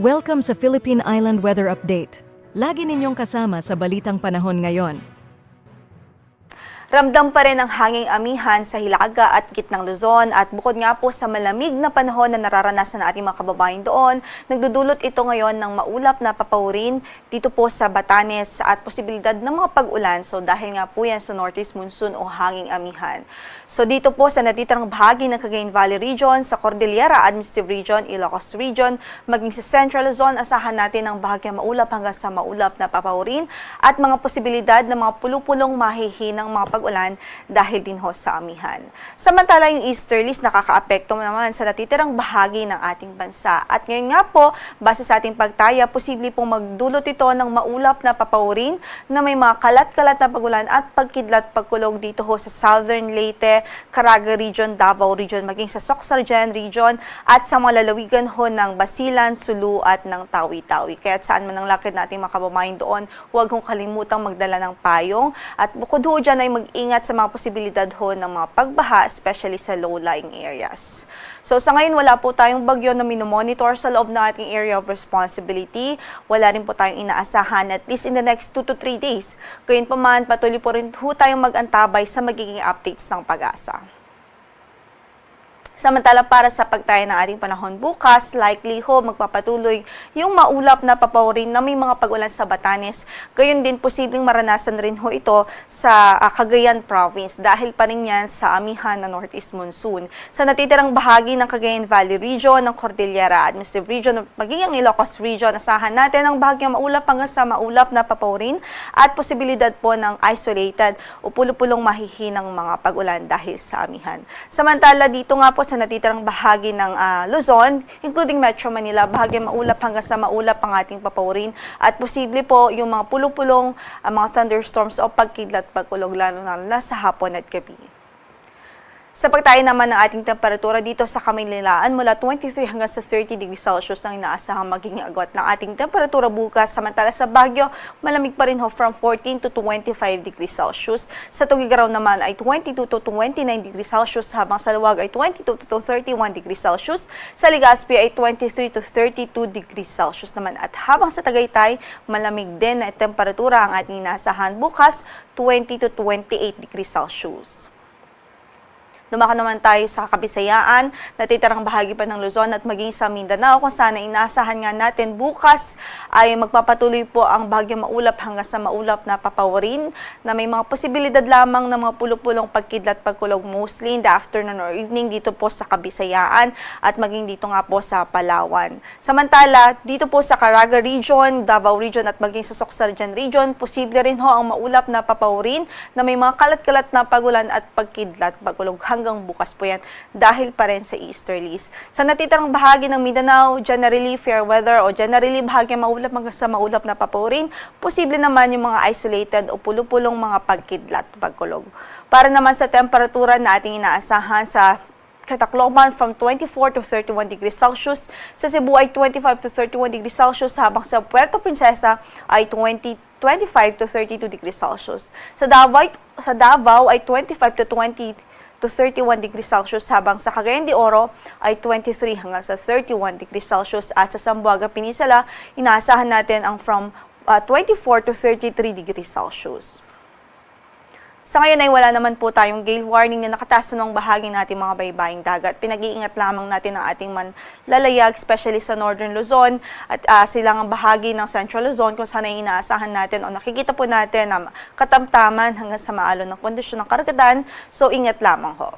Welcome sa Philippine Island Weather Update. Lagi ninyong kasama sa Balitang Panahon ngayon. Ramdam pa rin ang hanging amihan sa Hilaga at gitnang Luzon at bukod nga po sa malamig na panahon na nararanasan ng ating mga kababayan doon, nagdudulot ito ngayon ng maulap na papawirin dito po sa Batanes at posibilidad ng mga pag-ulan. So dahil nga po yan sa northeast monsoon o hanging amihan. So dito po sa natitirang bahagi ng Cagayan Valley Region, sa Cordillera Administrative Region, Ilocos Region, maging sa Central Luzon, asahan natin ang bahagyang maulap hanggang sa maulap na papawirin at mga posibilidad ng mga pulupulong mahihinang mga pag-ulan dahil din ho sa amihan. Samantala yung easterlies nakakaapekto naman sa natitirang bahagi ng ating bansa. At ngayon nga po, base sa ating pagtaya, posible pong magdulot ito ng maulap na papawirin na may mga kalat-kalat na pag-ulan at pagkidlat pagkulog dito ho sa Southern Leyte, Caraga Region, Davao Region, maging sa Sorsogon Region at sa mga lalawigan ho ng Basilan, Sulu at ng Tawi-Tawi. Kaya saan man ang lakad natin mga kababayan doon, huwag hong kalimutang magdala ng payong at bukod ho dyan ay mag-ingat sa mga posibilidad ho ng mga pagbaha, especially sa low-lying areas. So sa ngayon wala po tayong bagyo na minomonitor sa loob ng ating area of responsibility. Wala rin po tayong inaasahan at least in the next 2 to 3 days. Gayunpaman, patuloy po rin ho tayong mag-antabay sa magiging updates ng PAGASA. Samantala para sa pagtaya ng ating panahon bukas, likely ho magpapatuloy yung maulap na papawirin na may mga pag-ulan sa Batanes. Gayon din posibleng maranasan rin ho ito sa Cagayan Province dahil pa rin yan sa amihan na northeast monsoon. Sa natitirang bahagi ng Cagayan Valley Region, ng Cordillera Administrative Region, maging ang Ilocos Region, asahan natin ang bahagyang maulap hanggang sa maulap na papawirin at posibilidad po ng isolated o pulupulong mahihinang mga pag-ulan dahil sa amihan. Samantala dito nga po sa natitirang bahagi ng Luzon, including Metro Manila, bahagyang maulap hanggang sa maulap ang ating papawirin at posible po yung mga pulupulong mga thunderstorms o pagkidlat pagkulog lalo na sa hapon at gabi. Sa pagtayo naman ng ating temperatura dito sa Kamaynilaan, mula 23 hanggang sa 30 degrees Celsius ang inaasahang magiging agwat ng ating temperatura bukas. Samantala sa Baguio, malamig pa rin ho from 14 to 25 degrees Celsius. Sa Tuguegarao naman ay 22 to 29 degrees Celsius, habang sa Luwag ay 22 to 31 degrees Celsius. Sa Legazpi ay 23 to 32 degrees Celsius naman. At habang sa Tagaytay, malamig din na temperatura ang ating inaasahan bukas, 20 to 28 degrees Celsius. Dumako naman tayo sa Kabisayaan, natitirang bahagi pa ng Luzon at maging sa Mindanao kung saan inaasahan nga natin bukas ay magpapatuloy po ang bahagyang maulap hanggang sa maulap na papawirin na may mga posibilidad lamang ng mga pulupulong pagkidlat pagkulog mostly in the afternoon or evening dito po sa Kabisayaan at maging dito nga po sa Palawan. Samantala, dito po sa Caraga Region, Davao Region at maging sa Sorsogon Region, posible rin ho ang maulap na papawirin na may mga kalat-kalat na pagulan at pagkidlat pagkulog hanggang bukas po yan dahil pa rin sa easterlies. Sa natitirang bahagi ng Mindanao, generally fair weather o generally bahagyang maulap hanggang sa maulap na papawirin, posible naman yung mga isolated o pulupulong mga pagkidlat pagkulog. Para naman sa temperatura na ating inaasahan sa Tacloban from 24 to 31 degrees Celsius, sa Cebu ay 25 to 31 degrees Celsius, habang sa Puerto Princesa ay 25 to 32 degrees Celsius. Sa Davao ay 25 to 20 to 31 degrees Celsius, habang sa Cagayan de Oro ay 23 hanggang sa 31 degrees Celsius at sa Zamboanga Peninsula, inaasahan natin ang from 24 to 33 degrees Celsius. Sa ngayon ay wala naman po tayong gale warning na nakataas ng bahagi nating mga baybaying dagat. Pinag-iingat lamang natin ang ating manlalayag, especially sa Northern Luzon at silangang bahagi ng Central Luzon kung saan ay inaasahan natin o nakikita po natin na katamtaman hanggang sa maalon ng kondisyon ng karagatan. So ingat lamang ho.